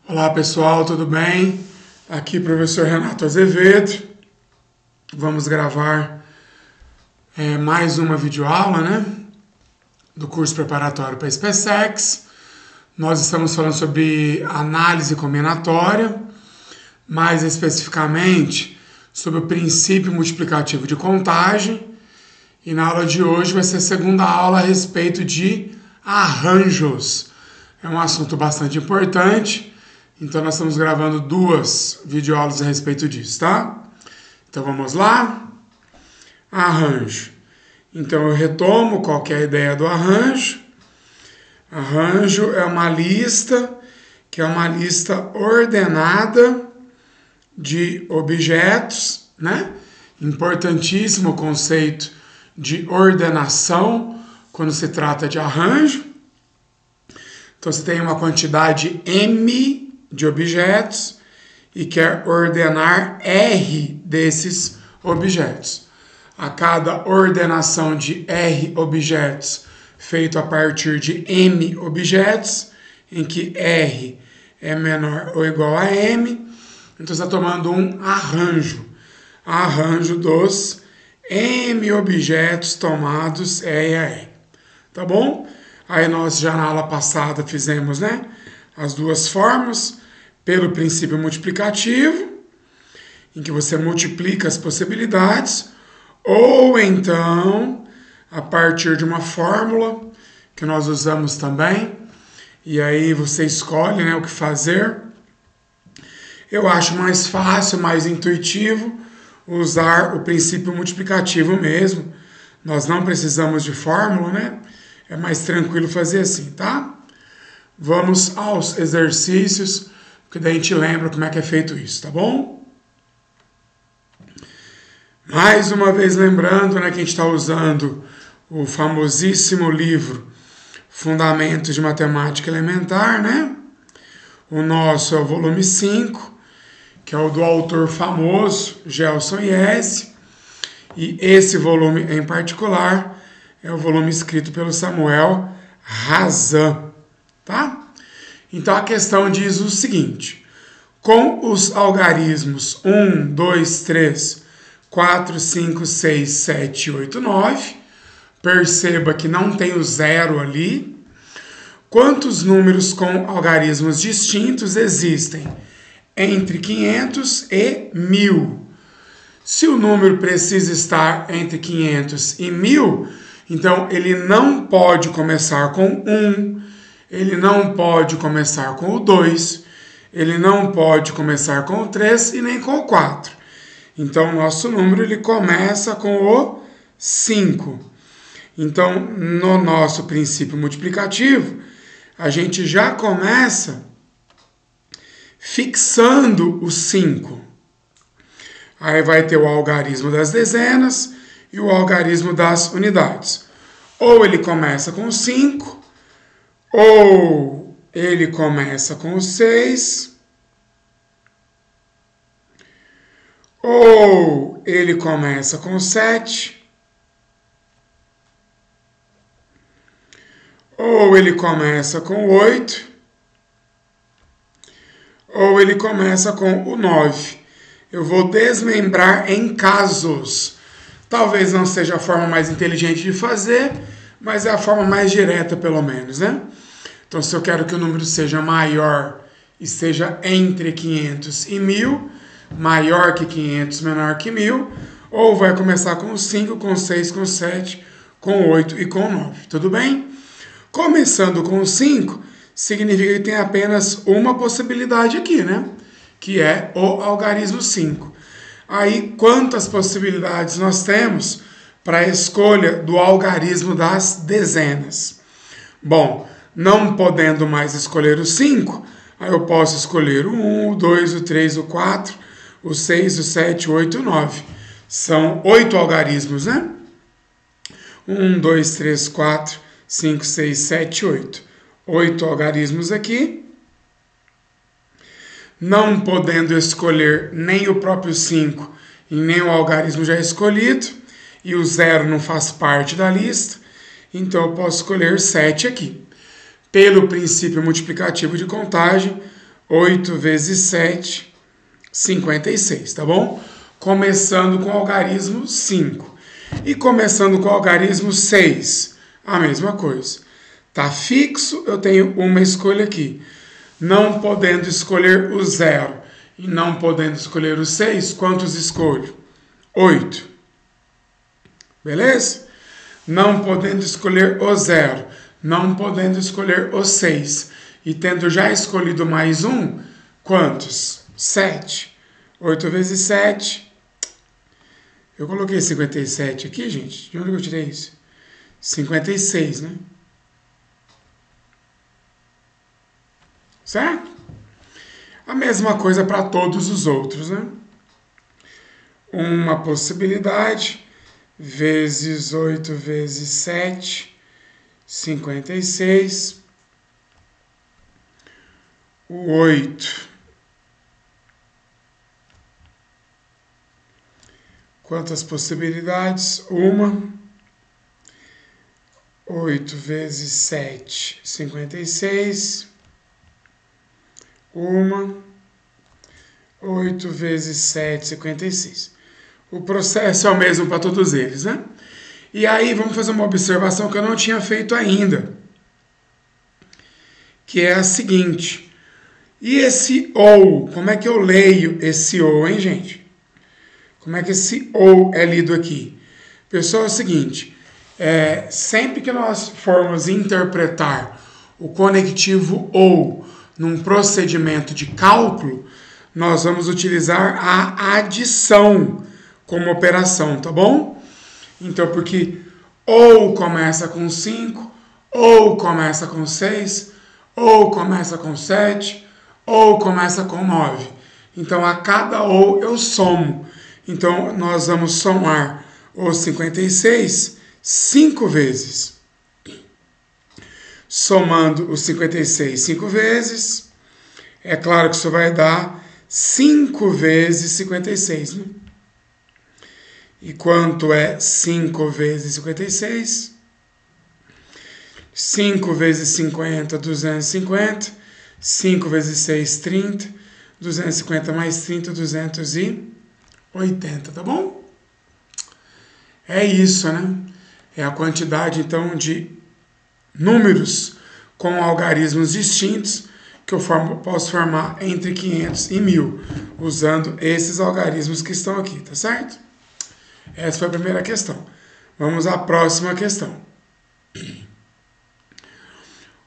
Olá pessoal, tudo bem? Aqui professor Renato Azevedo. Vamos gravar mais uma videoaula, né? Do curso preparatório para SpaceX. Nós estamos falando sobre análise combinatória, mais especificamente sobre o princípio multiplicativo de contagem. E na aula de hoje vai ser a segunda aula a respeito de arranjos. É um assunto bastante importante. Então, nós estamos gravando duas videoaulas a respeito disso, tá? Então, vamos lá? Arranjo. Então, eu retomo qual que é a ideia do arranjo. Arranjo é uma lista, que é uma lista ordenada de objetos, né? Importantíssimo o conceito de ordenação quando se trata de arranjo. Então, você tem uma quantidade M de objetos e quer ordenar R desses objetos. A cada ordenação de R objetos feito a partir de M objetos, em que R é menor ou igual a M, então você está tomando um arranjo. Arranjo dos M objetos tomados R a R. Tá bom? Aí nós já na aula passada fizemos, né, as duas formas, pelo princípio multiplicativo, em que você multiplica as possibilidades, ou então, a partir de uma fórmula, que nós usamos também, e aí você escolhe, né, o que fazer. Eu acho mais fácil, mais intuitivo, usar o princípio multiplicativo mesmo. Nós não precisamos de fórmula, né? É mais tranquilo fazer assim, tá? Vamos aos exercícios, porque daí a gente lembra como é que é feito isso, tá bom? Mais uma vez lembrando, né, que a gente está usando o famosíssimo livro Fundamentos de Matemática Elementar, né? O nosso é o volume 5, que é o do autor famoso, Gelson Iesse, e esse volume em particular é o volume escrito pelo Samuel Razan, tá? Então a questão diz o seguinte: com os algarismos 1, 2, 3, 4, 5, 6, 7, 8, 9, perceba que não tem o zero ali. Quantos números com algarismos distintos existem entre 500 e 1000? Se o número precisa estar entre 500 e 1000, então ele não pode começar com 1, ele não pode começar com o 2, ele não pode começar com o 3 e nem com o 4. Então, o nosso número ele começa com o 5. Então, no nosso princípio multiplicativo, a gente já começa fixando o 5. Aí vai ter o algarismo das dezenas e o algarismo das unidades. Ou ele começa com o 5, ou ele começa com o 6, ou ele começa com o 7, ou ele começa com o 8, ou ele começa com o 9. Eu vou desmembrar em casos. Talvez não seja a forma mais inteligente de fazer, mas é a forma mais direta, pelo menos, né? Então, se eu quero que o número seja maior e seja entre 500 e 1000, maior que 500, menor que 1000, ou vai começar com 5, com 6, com 7, com 8 e com 9. Tudo bem? Começando com 5, significa que tem apenas uma possibilidade aqui, né? Que é o algarismo 5. Aí, quantas possibilidades nós temos para a escolha do algarismo das dezenas? Bom, não podendo mais escolher o 5, aí eu posso escolher o 1, o 2, o 3, o 4, o 6, o 7, o 8 e o 9. São 8 algarismos, né? 1, 2, 3, 4, 5, 6, 7, 8. 8 algarismos aqui. Não podendo escolher nem o próprio 5 e nem o algarismo já escolhido, e o 0 não faz parte da lista, então eu posso escolher 7 aqui. Pelo princípio multiplicativo de contagem, 8 vezes 7, 56, tá bom? Começando com o algarismo 5. E começando com o algarismo 6, a mesma coisa. Tá fixo, eu tenho uma escolha aqui. Não podendo escolher o 0 e não podendo escolher o 6, quantos escolho? 8. Beleza? Não podendo escolher o 0, não podendo escolher o 6. E tendo já escolhido mais um, quantos? 7. 8 vezes 7. Eu coloquei 57 aqui, gente. De onde eu tirei isso? 56, né? Certo? A mesma coisa para todos os outros, né? Uma possibilidade vezes 8 vezes 7, 56. O 8. Quantas possibilidades? Uma. 8 vezes 7, 56. Uma. 8 vezes 7, 56. O processo é o mesmo para todos eles, né? E aí vamos fazer uma observação que eu não tinha feito ainda, que é a seguinte. E esse ou? Como é que eu leio esse ou, hein, gente? Como é que esse ou é lido aqui? Pessoal, é o seguinte. Sempre que nós formos interpretar o conectivo ou num procedimento de cálculo, nós vamos utilizar a adição como operação, tá bom? Então, porque ou começa com 5, ou começa com 6, ou começa com 7, ou começa com 9. Então, a cada ou eu somo. Então, nós vamos somar o 56 5 vezes. Somando o 56 5 vezes, é claro que isso vai dar 5 vezes 56, né? E quanto é 5 vezes 56? 5 vezes 50, 250. 5 vezes 6, 30. 250 mais 30, 280, tá bom? É isso, né? É a quantidade, então, de números com algarismos distintos que eu posso formar entre 500 e 1000, usando esses algarismos que estão aqui, tá certo? Essa foi a primeira questão. Vamos à próxima questão.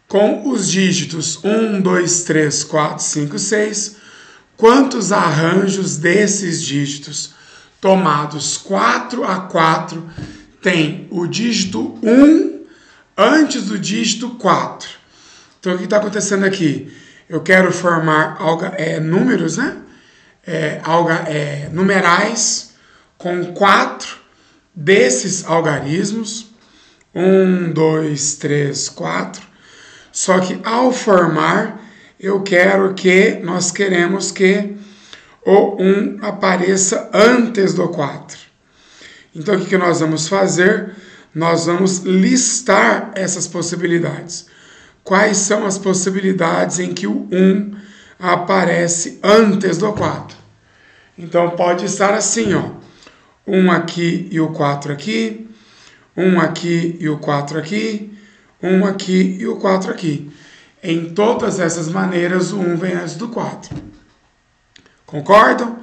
Com os dígitos 1, 2, 3, 4, 5, 6, quantos arranjos desses dígitos tomados 4 a 4 tem o dígito 1 antes do dígito 4? Então, o que está acontecendo aqui? Eu quero formar números, né? Numerais com 4 desses algarismos. 1, 2, 3, 4. Só que ao formar, nós queremos que o 1 apareça antes do 4. Então, o que nós vamos fazer? Nós vamos listar essas possibilidades. Quais são as possibilidades em que o 1 aparece antes do 4? Então, pode estar assim, ó. 1 aqui e o 4 aqui. 1 aqui e o 4 aqui. 1 aqui e o 4 aqui. Em todas essas maneiras, o 1 vem antes do 4. Concordam?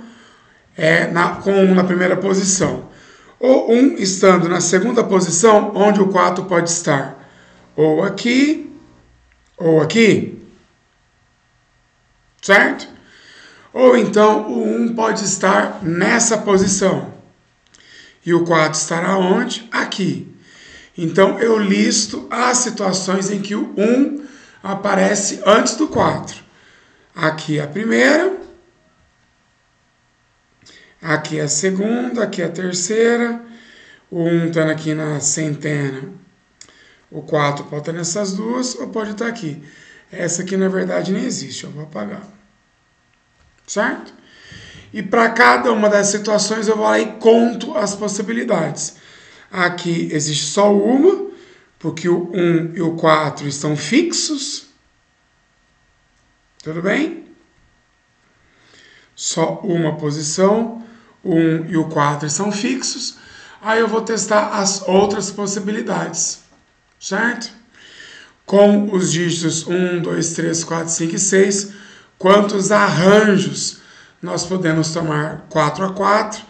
Com o 1 na primeira posição. O 1 estando na segunda posição, onde o 4 pode estar? Ou aqui, ou aqui. Certo? Ou então, o 1 pode estar nessa posição. E o 4 estará onde? Aqui. Então, eu listo as situações em que o 1 aparece antes do 4. Aqui é a primeira. Aqui é a segunda. Aqui é a terceira. O 1 está aqui na centena. O 4 pode estar nessas duas ou pode estar aqui. Essa aqui, na verdade, nem existe. Eu vou apagar. Certo? E para cada uma das situações, eu vou lá e conto as possibilidades. Aqui existe só uma, porque o 1 e o 4 estão fixos. Tudo bem? só uma posição, o 1 e o 4 são fixos. Aí eu vou testar as outras possibilidades, certo? Com os dígitos 1, 2, 3, 4, 5 e 6, quantos arranjos nós podemos tomar 4 a 4,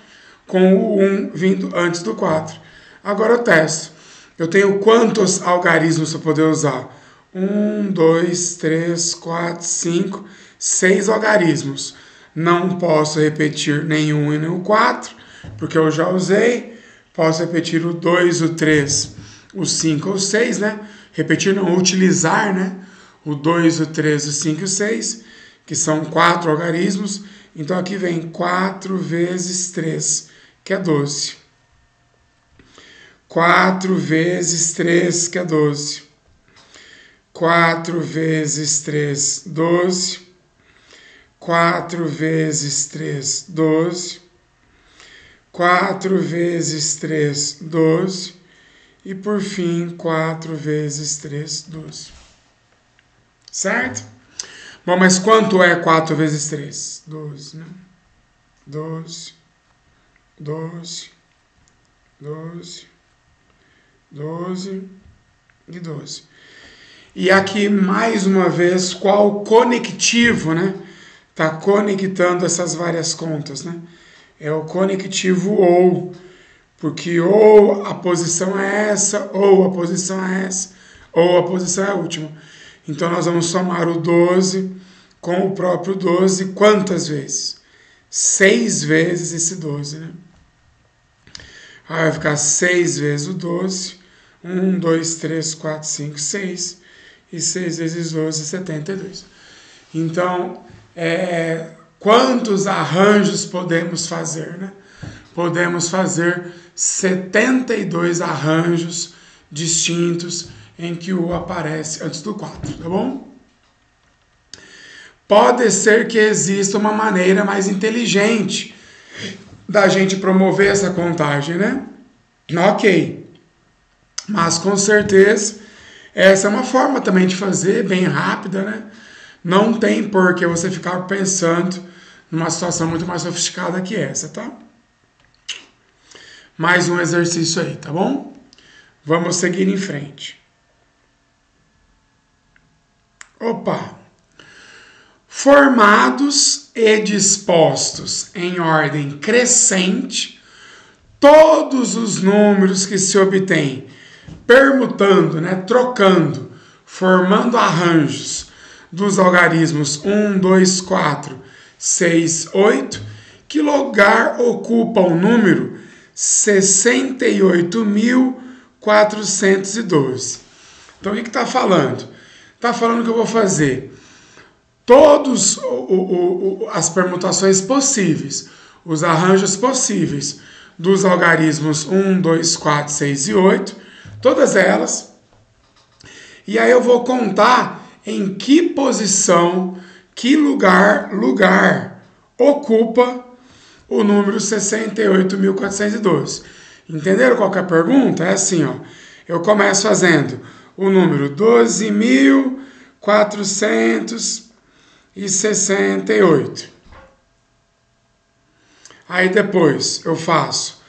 com o 1 vindo antes do 4. Agora eu testo. Eu tenho quantos algarismos eu poder usar? 1, 2, 3, 4, 5, 6 algarismos. Não posso repetir nem o 1 e nem o 4, porque eu já usei. Posso repetir o 2, o 3, o 5 ou o 6, né? Repetir não, utilizar, né? O 2, o 3, o 5 e o 6, que são 4 algarismos. Então aqui vem 4 vezes 3, que é 12. 4 vezes 3, que é 12. 4 vezes 3, 12. 4 vezes 3, 12. 4 vezes 3, 12. E por fim, 4 vezes 3, 12. Certo? Bom, mas quanto é 4 vezes 3? 12, né? 12, 12, 12, 12 e 12. E aqui, mais uma vez, qual conectivo, né? Está conectando essas várias contas, né? É o conectivo ou, porque ou a posição é essa, ou a posição é essa, ou a posição é a última. Então nós vamos somar o 12 com o próprio 12 quantas vezes? 6 vezes esse 12, né? Aí vai ficar 6 vezes o 12, 1, 2, 3, 4, 5, 6, e 6 vezes 12, 72. Então, quantos arranjos podemos fazer, né? Podemos fazer 72 arranjos distintos em que o aparece antes do 4, tá bom? Pode ser que exista uma maneira mais inteligente da gente promover essa contagem, né? Ok. Mas com certeza essa é uma forma também de fazer, bem rápida, né? Não tem por que você ficar pensando numa situação muito mais sofisticada que essa, tá? Mais um exercício aí, tá bom? Vamos seguir em frente. Opa! Formados e dispostos em ordem crescente, todos os números que se obtêm permutando, né, trocando, formando arranjos dos algarismos 1, 2, 4, 6, 8, que lugar ocupa o número 68.412. Então o que está falando? Está falando que eu vou fazer todas as permutações possíveis, os arranjos possíveis dos algarismos 1, 2, 4, 6 e 8, todas elas, e aí eu vou contar em que posição, que lugar ocupa o número 68.412. Entenderam qual que é a pergunta? É assim, ó. Eu começo fazendo o número 12.468. Aí depois eu faço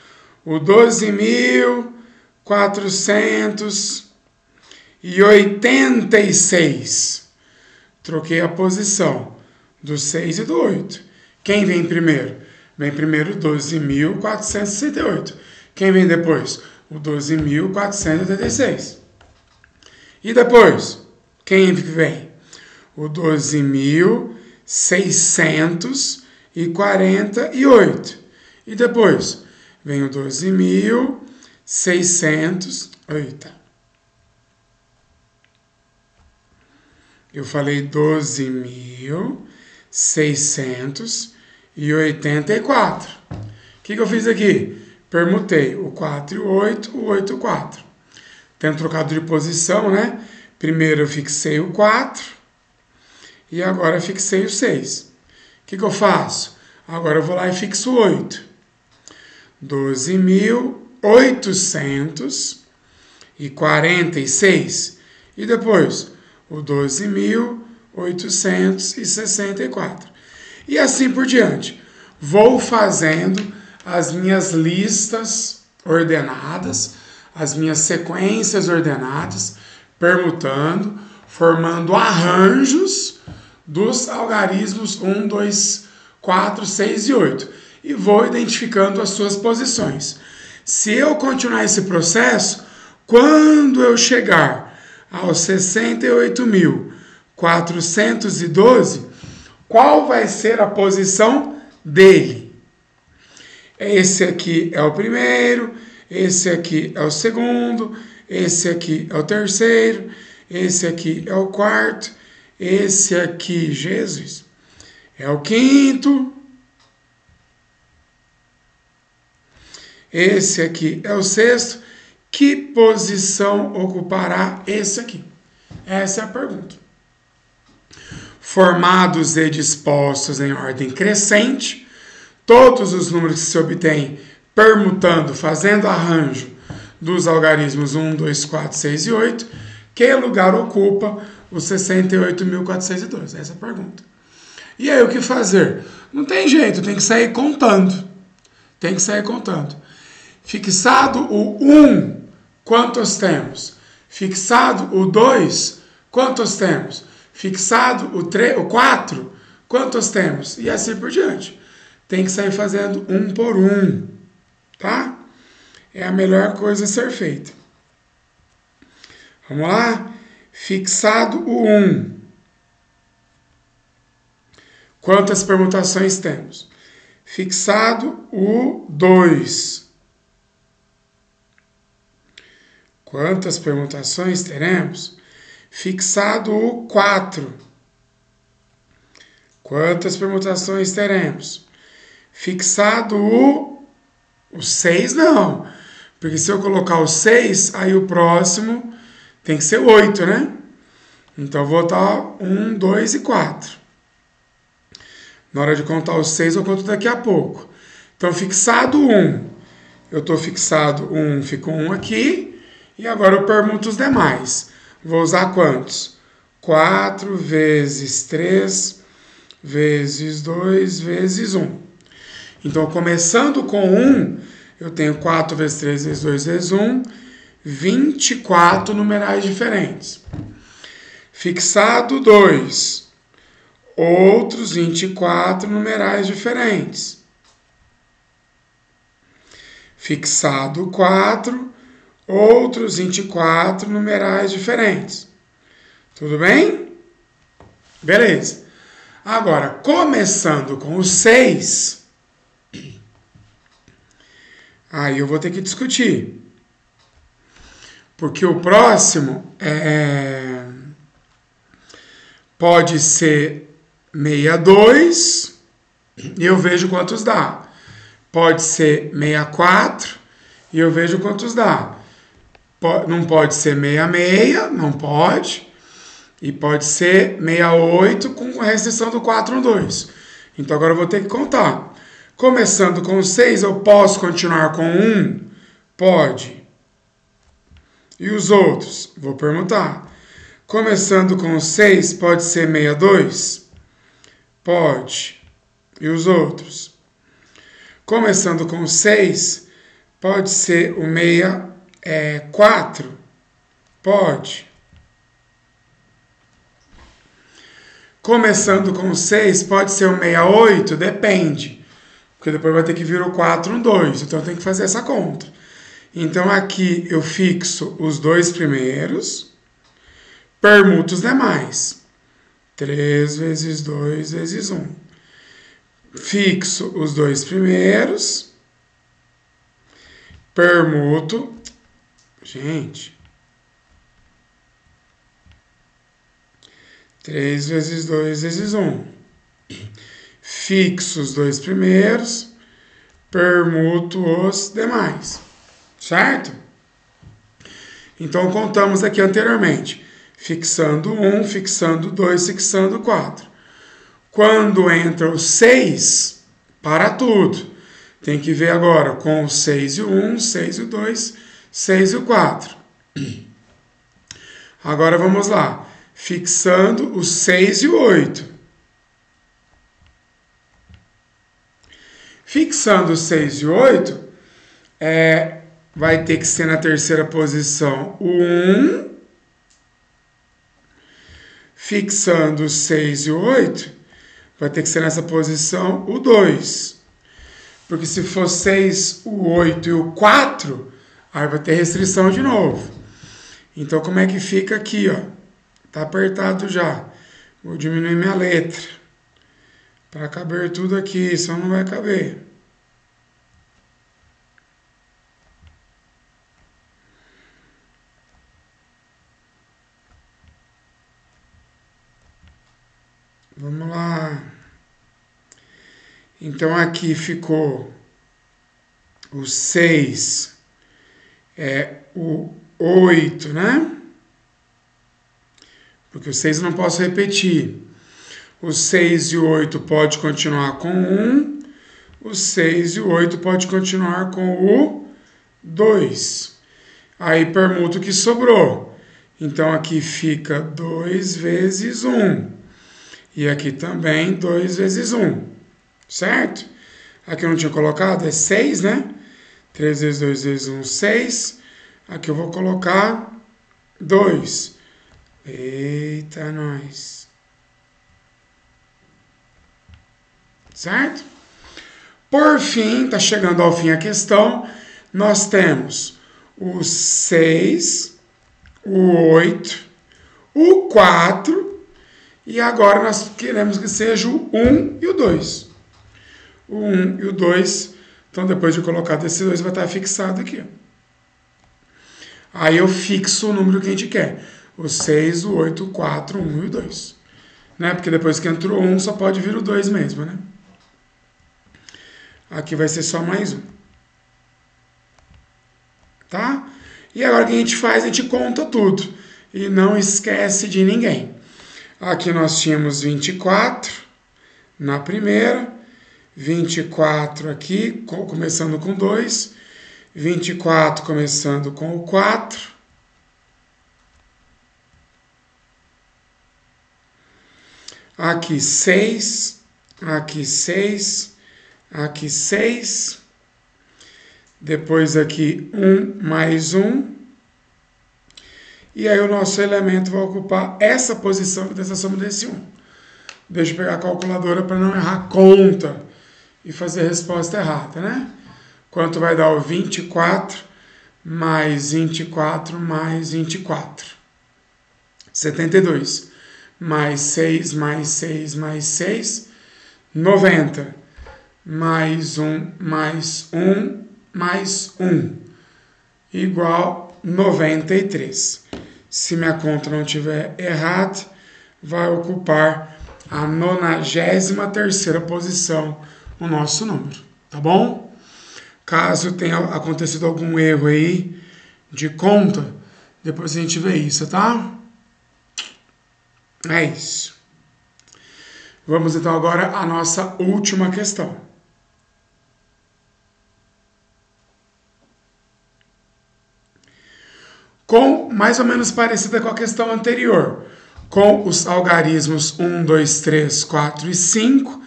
o 12.486. Troquei a posição do 6 e do 8. Quem vem primeiro? Vem primeiro o 12.468. Quem vem depois? O 12.486. E depois? Quem vem? O 12.648. E depois? Vem o 12.600. Eita. Eu falei 12.684. O que eu fiz aqui? Permutei o 4 e o 8, o 8 e o 4. Tendo trocado de posição, né? Primeiro eu fixei o 4 e agora eu fixei o 6. O que eu faço? Agora eu vou lá e fixo o 8. 12.846. E depois o 12.864. E assim por diante. Vou fazendo as minhas listas ordenadas, as minhas sequências ordenadas, permutando, formando arranjos dos algarismos 1, 2, 4, 6 e 8. E vou identificando as suas posições. Se eu continuar esse processo, quando eu chegar aos 68.412, qual vai ser a posição dele? Esse aqui é o primeiro, esse aqui é o segundo, esse aqui é o terceiro, esse aqui é o quarto, esse aqui, Jesus, é o quinto, esse aqui é o sexto. Que posição ocupará esse aqui? Essa é a pergunta. Formados e dispostos em ordem crescente, todos os números que se obtêm permutando, fazendo arranjo dos algarismos 1, 2, 4, 6 e 8, que lugar ocupa os 68.412? Essa é a pergunta. E aí, o que fazer? Não tem jeito, tem que sair contando. Tem que sair contando. Fixado o 1, quantos temos? Fixado o 2, quantos temos? Fixado o 4, quantos temos? E assim por diante. Tem que sair fazendo um por um, tá? É a melhor coisa a ser feita. Vamos lá? Fixado o 1. Quantas permutações temos? Fixado o 2. Quantas permutações teremos? Fixado o 4. Quantas permutações teremos? Fixado o 6, não. Porque se eu colocar o 6, aí o próximo tem que ser 8, né? Então eu vou botar 1, 2 e 4. Na hora de contar o 6, eu conto daqui a pouco. Então, fixado 1. Eu estou fixado 1, ficou 1 aqui. E agora eu permuto os demais. Vou usar quantos? 4 vezes 3 vezes 2 vezes 1. Então, começando com 1, eu tenho 4 vezes 3 vezes 2 vezes 1, 24 numerais diferentes. Fixado 2, outros 24 numerais diferentes. Fixado 4, outros 24 numerais diferentes. Tudo bem? Beleza. Agora, começando com o 6, aí eu vou ter que discutir. Porque o próximo pode ser 62 e eu vejo quantos dá. Pode ser 64 e eu vejo quantos dá. Não pode ser 66, não pode. E pode ser 68 com restrição do 4, 1, 2. Então agora eu vou ter que contar. Começando com 6, eu posso continuar com 1? Pode. E os outros? Vou perguntar. Começando com 6, pode ser 62? Pode. E os outros? Começando com 6, pode ser o 64? Pode. Começando com 6, pode ser o 68? Depende. Porque depois vai ter que vir o 4, 1, 2. Então eu tenho que fazer essa conta. Então aqui eu fixo os dois primeiros, permuto os demais. 3 vezes 2 vezes 1. Fixo os dois primeiros, permuto. Gente. 3 vezes 2 vezes 1. Fixo os dois primeiros, permuto os demais. Certo? Então, contamos aqui anteriormente. Fixando 1, fixando 2, fixando 4. Quando entra o 6, para tudo. Tem que ver agora com o 6 e o 1, 6 e o 2, 6 e o 4. Agora vamos lá. Fixando o 6 e o 8. Fixando o 6 e o 8, vai ter que ser na terceira posição o 1. Fixando o 6 e o 8, vai ter que ser nessa posição o 2. Porque se for 6, o 8 e o 4, aí vai ter restrição de novo. Então, como é que fica aqui, ó? Tá apertado já. Vou diminuir minha letra. Para caber tudo aqui, senão não vai caber. Vamos lá. Então, aqui ficou o 6, o 8, né? Porque o 6 eu não posso repetir. O 6 e o 8 pode continuar com 1. O 6 e o 8 pode continuar com o 2. Aí permuta o que sobrou. Então aqui fica 2 vezes 1. E aqui também 2 vezes 1. Certo? Aqui eu não tinha colocado, é 6, né? 3 vezes 2 vezes 1, 6. Aqui eu vou colocar 2. Eita, nós. Certo? Por fim, está chegando ao fim a questão, nós temos o 6, o 8, o 4, e agora nós queremos que seja o 1 e o 2. O 1 e o 2, então depois de colocar esse 2 vai estar fixado aqui. Aí eu fixo o número que a gente quer. O 6, o 8, o 4, o 1 e o 2. Né? Porque depois que entrou 1, só pode vir o 2 mesmo, né? Aqui vai ser só mais um. Tá? E agora o que a gente faz? A gente conta tudo. E não esquece de ninguém. Aqui nós tínhamos 24 na primeira. 24 aqui, começando com 2. 24 começando com o 4. Aqui 6. Aqui 6. Aqui 6, depois aqui 1 mais 1, e aí o nosso elemento vai ocupar essa posição dessa soma desse 1. Deixa eu pegar a calculadora para não errar conta e fazer a resposta errada, né? Quanto vai dar o 24 mais 24 mais 24? 72. Mais 6 mais 6 mais 6, 90. Mais 1, mais 1, mais 1, igual 93. Se minha conta não estiver errada, vai ocupar a 93ª posição o nosso número, tá bom? Caso tenha acontecido algum erro aí de conta, depois a gente vê isso, tá? É isso. Vamos então agora à nossa última questão. Com mais ou menos parecida com a questão anterior, com os algarismos 1, 2, 3, 4 e 5,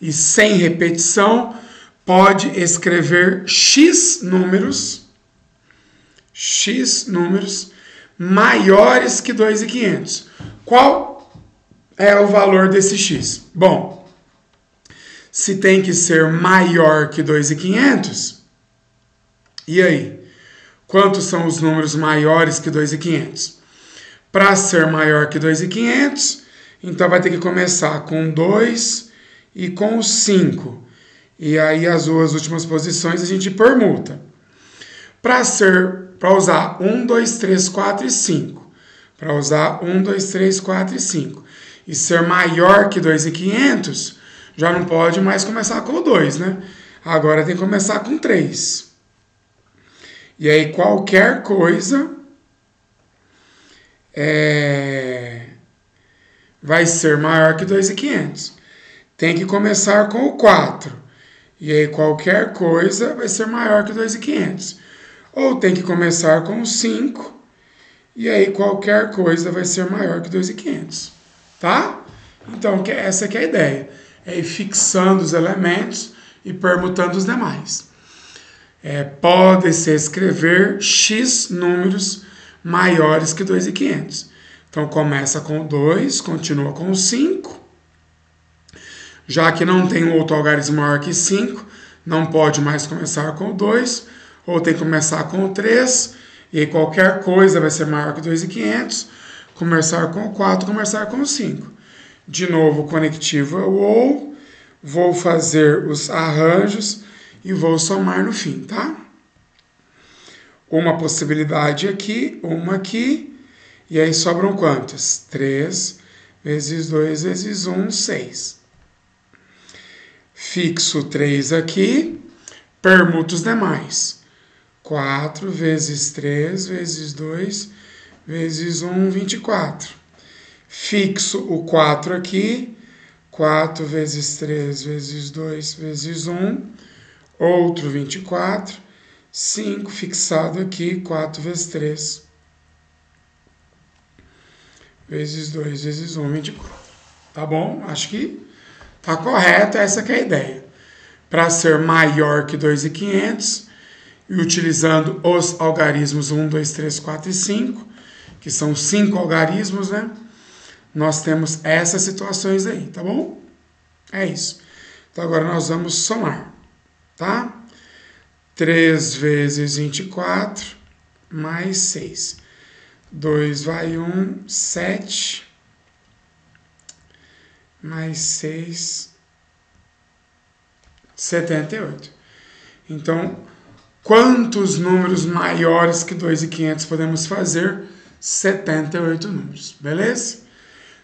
e sem repetição, pode escrever x números maiores que 2.500. Qual é o valor desse x? Bom, se tem que ser maior que 2.500, e aí? Quantos são os números maiores que 2.500? Para ser maior que 2.500, então vai ter que começar com 2 e com 5. E aí as duas últimas posições a gente permuta. Para usar 1, 2, 3, 4 e 5. Para usar 1, 2, 3, 4 e 5. E ser maior que 2.500, já não pode mais começar com o 2, né? Agora tem que começar com 3. E aí qualquer coisa vai ser maior que 2.500. Tem que começar com o 4. E aí qualquer coisa vai ser maior que 2.500. Ou tem que começar com o 5. E aí qualquer coisa vai ser maior que 2.500. Tá? Então essa que é a ideia. É ir fixando os elementos e permutando os demais. Pode-se escrever x números maiores que 2.500. Então, começa com 2, continua com 5. Já que não tem outro algarismo maior que 5, não pode mais começar com 2, ou tem que começar com 3, e aí qualquer coisa vai ser maior que 2.500, começar com 4, começar com 5. De novo, o conectivo é o ou, vou fazer os arranjos e vou somar no fim, tá? Uma possibilidade aqui, uma aqui, e aí sobram quantas? 3 vezes 2 vezes 1, 6. Fixo 3 aqui, permuto os demais. 4 vezes 3 vezes 2 vezes 1, 24. Fixo o 4 aqui, 4 vezes 3 vezes 2 vezes 1, outro 24. 5 fixado aqui, 4 vezes 3 vezes 2 vezes 1, 24. Tá bom? Acho que tá correto, essa que é a ideia. Para ser maior que 2.500, e utilizando os algarismos 1, 2, 3, 4 e 5, que são 5 algarismos, né? Nós temos essas situações aí, tá bom? É isso. Então agora nós vamos somar, tá? 3 vezes 24 mais 6. 2 vai 1, 7 mais 6, 78. Então, quantos números maiores que 2.500 podemos fazer? 78 números, beleza?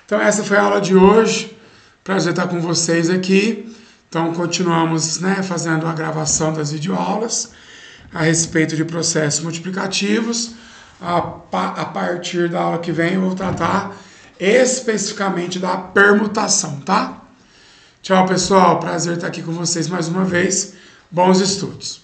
Então, essa foi a aula de hoje. Prazer estar com vocês aqui. Então, continuamos, né, fazendo a gravação das videoaulas a respeito de processos multiplicativos. A partir da aula que vem, eu vou tratar especificamente da permutação, tá? Tchau, pessoal. Prazer estar aqui com vocês mais uma vez. Bons estudos.